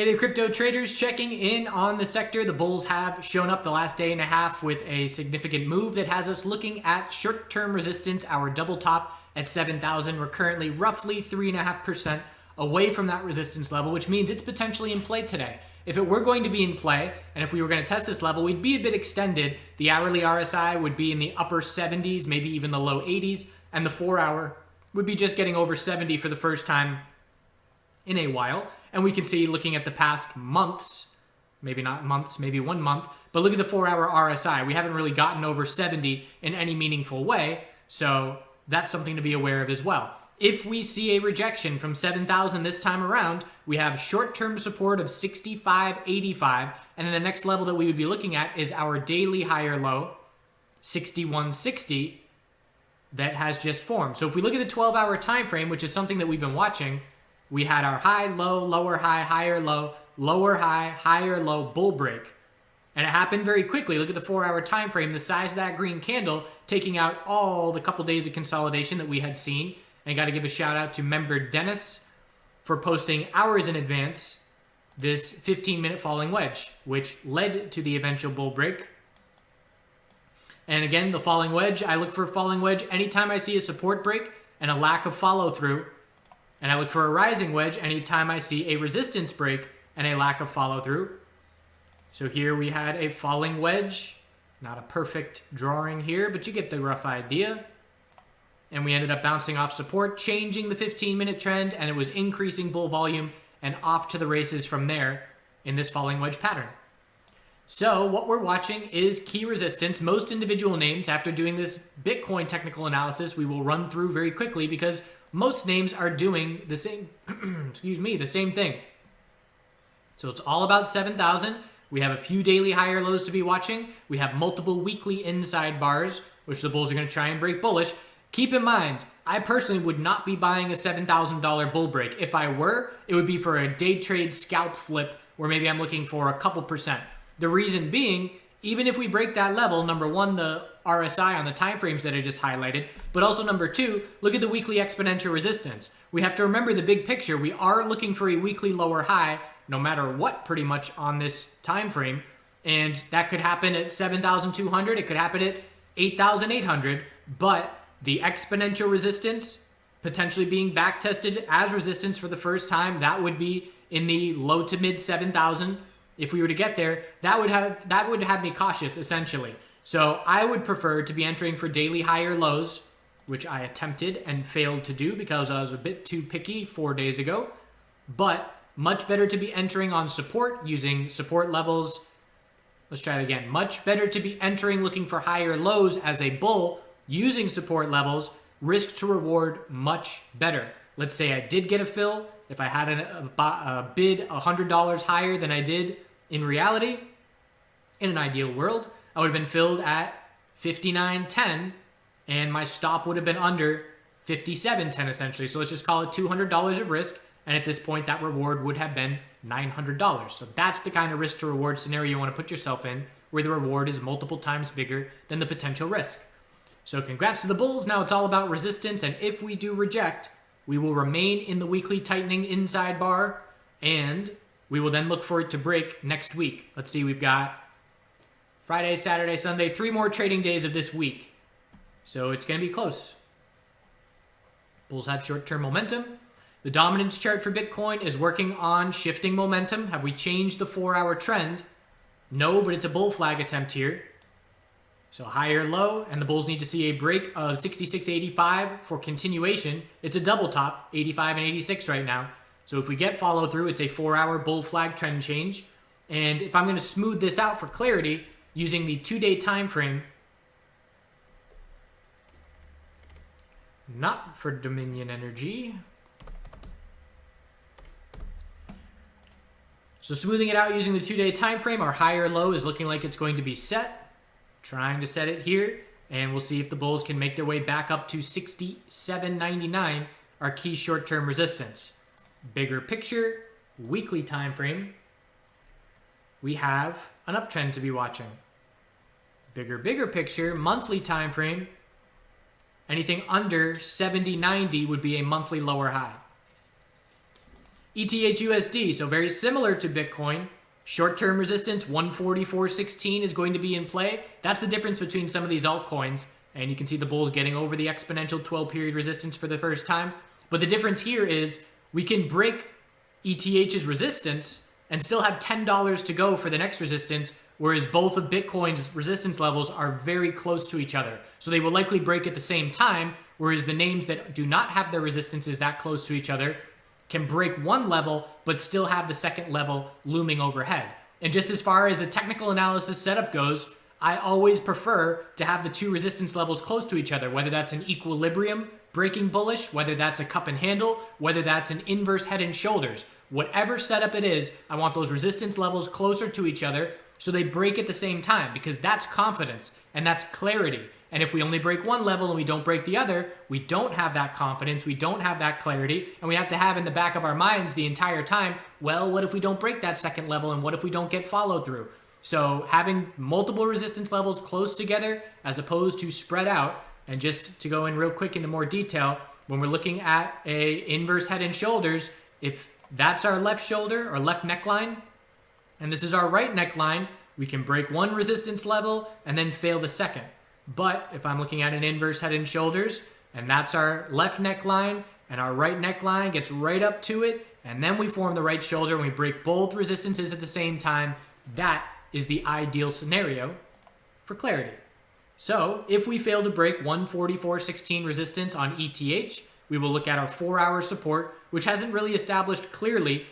Hey there, crypto traders, checking in on the sector. The bulls have shown up the last day and a half with a significant move that has us looking at short-term resistance, our double top at 7,000. We're currently roughly 3.5% away from that resistance level, which means it's potentially in play today. If it were going to be in play, and if we were going to test this level, we'd be a bit extended. The hourly RSI would be in the upper 70s, maybe even the low 80s, and the 4-hour would be just getting over 70 for the first time in a while. And we can see, looking at the past months, maybe not months, maybe 1 month, but look at the 4-hour RSI. We haven't really gotten over 70 in any meaningful way, so that's something to be aware of as well. If we see a rejection from 7,000 this time around, we have short-term support of 65.85, and then the next level that we would be looking at is our daily higher low, 61.60, that has just formed. So if we look at the 12-hour time frame, which is something that we've been watching, we had our high, low, lower high, higher low, lower high, higher low bull break. And it happened very quickly. Look at the 4-hour time frame, the size of that green candle, taking out all the couple days of consolidation that we had seen. And got to give a shout out to member Dennis for posting hours in advance this 15-minute falling wedge, which led to the eventual bull break. And again, the falling wedge, I look for a falling wedge anytime I see a support break and a lack of follow through. And I look for a rising wedge anytime I see a resistance break and a lack of follow through. So here we had a falling wedge. Not a perfect drawing here, but you get the rough idea. And we ended up bouncing off support, changing the 15-minute trend, and it was increasing bull volume and off to the races from there in this falling wedge pattern. So what we're watching is key resistance. Most individual names, after doing this Bitcoin technical analysis, we will run through very quickly because most names are doing the same, the same thing. So it's all about 7,000. We have a few daily higher lows to be watching. We have multiple weekly inside bars, which the bulls are going to try and break bullish. Keep in mind, I personally would not be buying a $7,000 bull break. If I were, it would be for a day trade scalp flip where maybe I'm looking for a couple percent. The reason being, even if we break that level, number one, the RSI on the timeframes that I just highlighted, but also number two, look at the weekly exponential resistance. We have to remember the big picture. We are looking for a weekly lower high, no matter what, pretty much on this time frame, and that could happen at 7,200. It could happen at 8,800, but the exponential resistance potentially being back tested as resistance for the first time, that would be in the low to mid 7,000. If we were to get there, that would have me cautious, essentially. So I would prefer to be entering for daily higher lows, which I attempted and failed to do because I was a bit too picky 4 days ago. But much better to be entering on support using support levels. Let's try it again. Much better to be entering looking for higher lows as a bull using support levels. Risk to reward much better. Let's say I did get a fill. If I had a bid $100 higher than I did in reality, in an ideal world, I would have been filled at 59.10 and my stop would have been under 57.10 essentially. So let's just call it $200 of risk. And at this point, that reward would have been $900. So that's the kind of risk to reward scenario you want to put yourself in, where the reward is multiple times bigger than the potential risk. So congrats to the bulls. Now it's all about resistance. And if we do reject, we will remain in the weekly tightening inside bar, and we will then look for it to break next week. Let's see, we've got Friday, Saturday, Sunday, 3 more trading days of this week. So it's going to be close. Bulls have short-term momentum. The dominance chart for Bitcoin is working on shifting momentum. Have we changed the 4-hour trend? No, but it's a bull flag attempt here. So higher low, and the bulls need to see a break of 66.85 for continuation. It's a double top, 85 and 86 right now. So if we get follow through, it's a 4-hour bull flag trend change. And if I'm going to smooth this out for clarity, using the 2-day time frame, not for Dominion Energy. So smoothing it out using the 2-day time frame, our higher low is looking like it's going to be set. Trying to set it here, and we'll see if the bulls can make their way back up to 67.99, our key short-term resistance. Bigger picture, weekly time frame, we have an uptrend to be watching. Bigger picture, monthly time frame, anything under 70.90 would be a monthly lower high. ETH/USD, so very similar to Bitcoin. Short-term resistance 144.16 is going to be in play. That's the difference between some of these altcoins. And you can see the bulls getting over the exponential 12-period resistance for the first time. But the difference here is we can break ETH's resistance and still have $10 to go for the next resistance, whereas both of Bitcoin's resistance levels are very close to each other. So they will likely break at the same time, whereas the names that do not have their resistances that close to each other can break one level, but still have the second level looming overhead. And just as far as a technical analysis setup goes, I always prefer to have the two resistance levels close to each other, whether that's an equilibrium breaking bullish, whether that's a cup and handle, whether that's an inverse head and shoulders. Whatever setup it is, I want those resistance levels closer to each other so they break at the same time, because that's confidence and that's clarity. And if we only break one level and we don't break the other, we don't have that confidence, we don't have that clarity, and we have to have in the back of our minds the entire time, well, what if we don't break that second level, and what if we don't get followed through? So having multiple resistance levels close together as opposed to spread out, and just to go in real quick into more detail, when we're looking at a inverse head and shoulders, if that's our left shoulder or left neckline, and this is our right neckline, we can break one resistance level and then fail the second. But if I'm looking at an inverse head and shoulders, and that's our left neckline, and our right neckline gets right up to it, and then we form the right shoulder and we break both resistances at the same time, that is the ideal scenario for clarity. So if we fail to break 144.16 resistance on ETH, we will look at our 4-hour support, which hasn't really established clearly.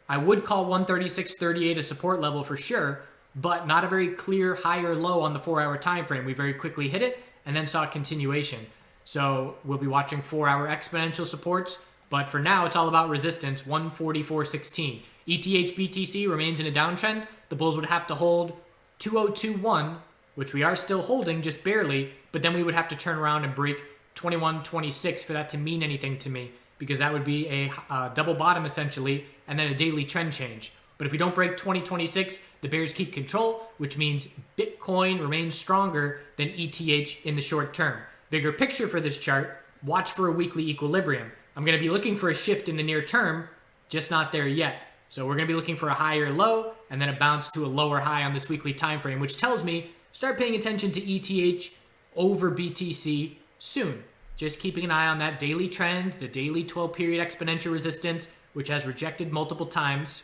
I would call 136.38 a support level for sure, but not a very clear high or low on the 4-hour time frame. We very quickly hit it and then saw continuation. So we'll be watching 4-hour exponential supports, but for now it's all about resistance, 144.16. ETH BTC remains in a downtrend. The bulls would have to hold 2021, which we are still holding just barely, but then we would have to turn around and break 21.26 for that to mean anything to me, because that would be a double bottom essentially, and then a daily trend change. But if we don't break 2026, the bears keep control, which means Bitcoin remains stronger than ETH in the short term. Bigger picture for this chart, watch for a weekly equilibrium. I'm going to be looking for a shift in the near term, just not there yet. So we're going to be looking for a higher low and then a bounce to a lower high on this weekly time frame, which tells me start paying attention to ETH over BTC soon. Just keeping an eye on that daily trend, the daily 12-period exponential resistance, which has rejected multiple times.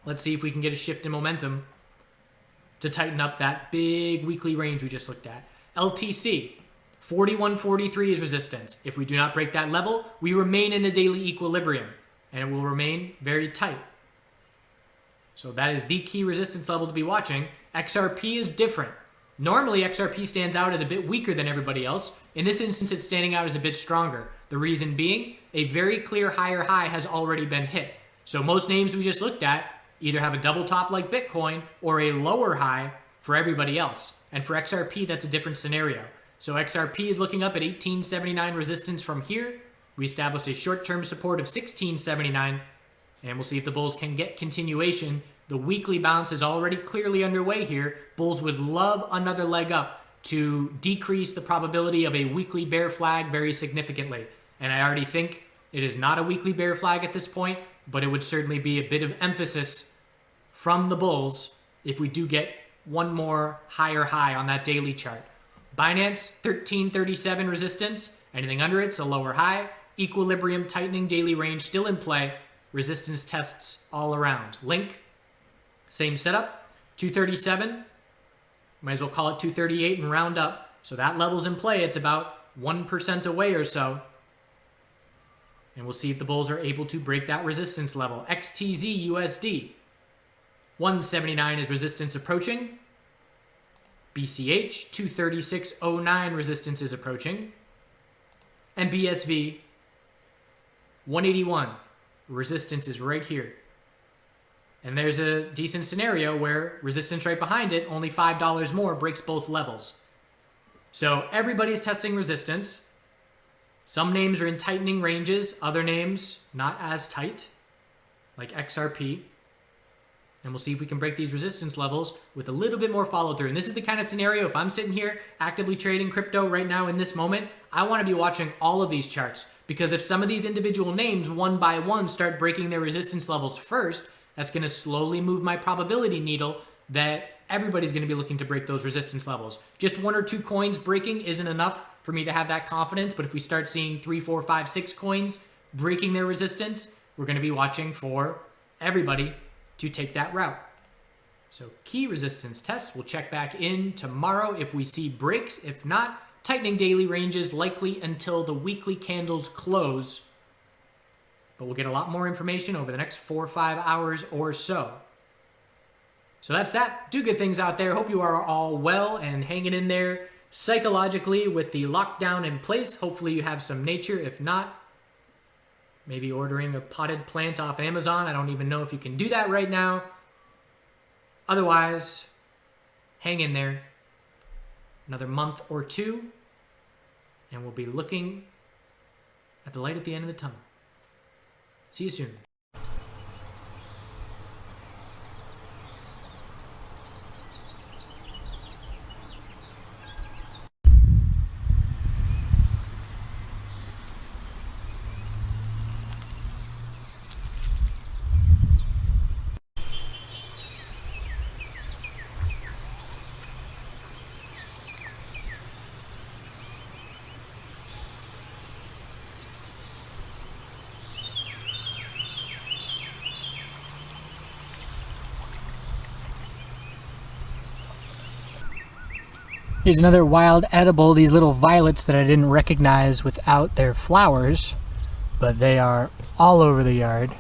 Let's see if we can get a shift in momentum to tighten up that big weekly range we just looked at. LTC, 41.43 is resistance. If we do not break that level, we remain in a daily equilibrium, and it will remain very tight. So that is the key resistance level to be watching. XRP is different. Normally, XRP stands out as a bit weaker than everybody else. In this instance, it's standing out as a bit stronger. The reason being, a very clear higher high has already been hit. So most names we just looked at either have a double top like Bitcoin or a lower high for everybody else. And for XRP, that's a different scenario. So XRP is looking up at 1879 resistance from here. We established a short-term support of 1679, and we'll see if the bulls can get continuation. The weekly bounce is already clearly underway here. Bulls would love another leg up to decrease the probability of a weekly bear flag very significantly. And I already think it is not a weekly bear flag at this point, but it would certainly be a bit of emphasis from the bulls if we do get one more higher high on that daily chart. Binance, 1337 resistance. Anything under it's a lower high. Equilibrium tightening daily range still in play. Resistance tests all around. Link, same setup, 237. Might as well call it 238 and round up. So that level's in play. It's about 1% away or so. And we'll see if the bulls are able to break that resistance level. XTZ USD, 179 is resistance approaching. BCH, 236.09 resistance is approaching. And BSV, 181, resistance is right here. And there's a decent scenario where resistance right behind it, only $5 more, breaks both levels. So everybody's testing resistance. Some names are in tightening ranges, other names not as tight, like XRP. And we'll see if we can break these resistance levels with a little bit more follow through. And this is the kind of scenario, if I'm sitting here actively trading crypto right now in this moment, I want to be watching all of these charts Because if some of these individual names, one by one, start breaking their resistance levels first, that's going to slowly move my probability needle that everybody's going to be looking to break those resistance levels. Just 1 or 2 coins breaking isn't enough for me to have that confidence, but if we start seeing 3, 4, 5, 6 coins breaking their resistance, we're going to be watching for everybody to take that route. So key resistance tests, we'll check back in tomorrow if we see breaks. If not, tightening daily ranges likely until the weekly candles close. But we'll get a lot more information over the next 4 or 5 hours or so. So that's that. Do good things out there. Hope you are all well and hanging in there psychologically with the lockdown in place. Hopefully you have some nature. If not, maybe ordering a potted plant off Amazon. I don't even know if you can do that right now. Otherwise, hang in there. Another month or two, and we'll be looking at the light at the end of the tunnel. See you soon. Here's another wild edible, these little violets that I didn't recognize without their flowers, but they are all over the yard.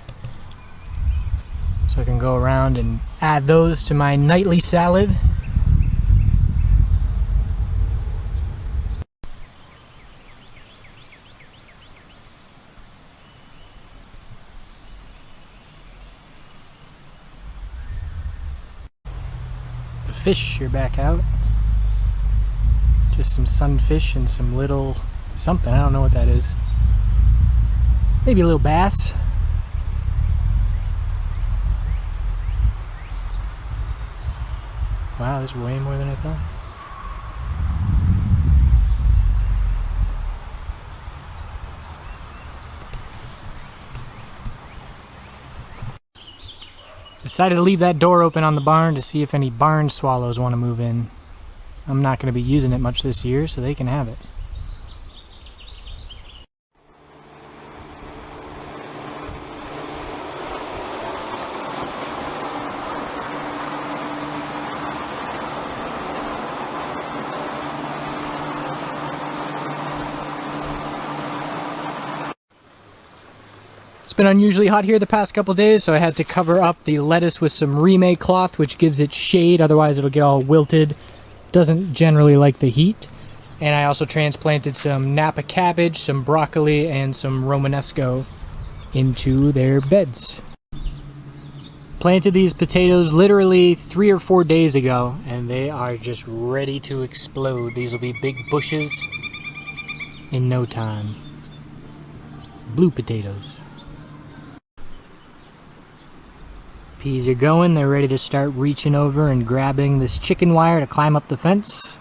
So I can go around and add those to my nightly salad. The fish are back out. Just some sunfish and some little something, I don't know what that is. Maybe a little bass. Wow, there's way more than I thought. Decided to leave that door open on the barn to see if any barn swallows want to move in. I'm not going to be using it much this year, so they can have it. It's been unusually hot here the past couple days, so I had to cover up the lettuce with some remake cloth, which gives it shade, otherwise it'll get all wilted. Doesn't generally like the heat. And I also transplanted some Napa cabbage, some broccoli, and some Romanesco into their beds. Planted these potatoes literally 3 or 4 days ago, and they are just ready to explode. These will be big bushes in no time. Blue potatoes. Peas are going, they're ready to start reaching over and grabbing this chicken wire to climb up the fence.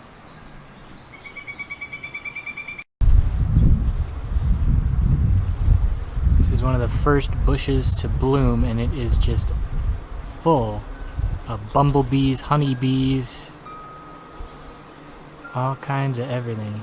This is one of the first bushes to bloom, and it is just full of bumblebees, honeybees, all kinds of everything.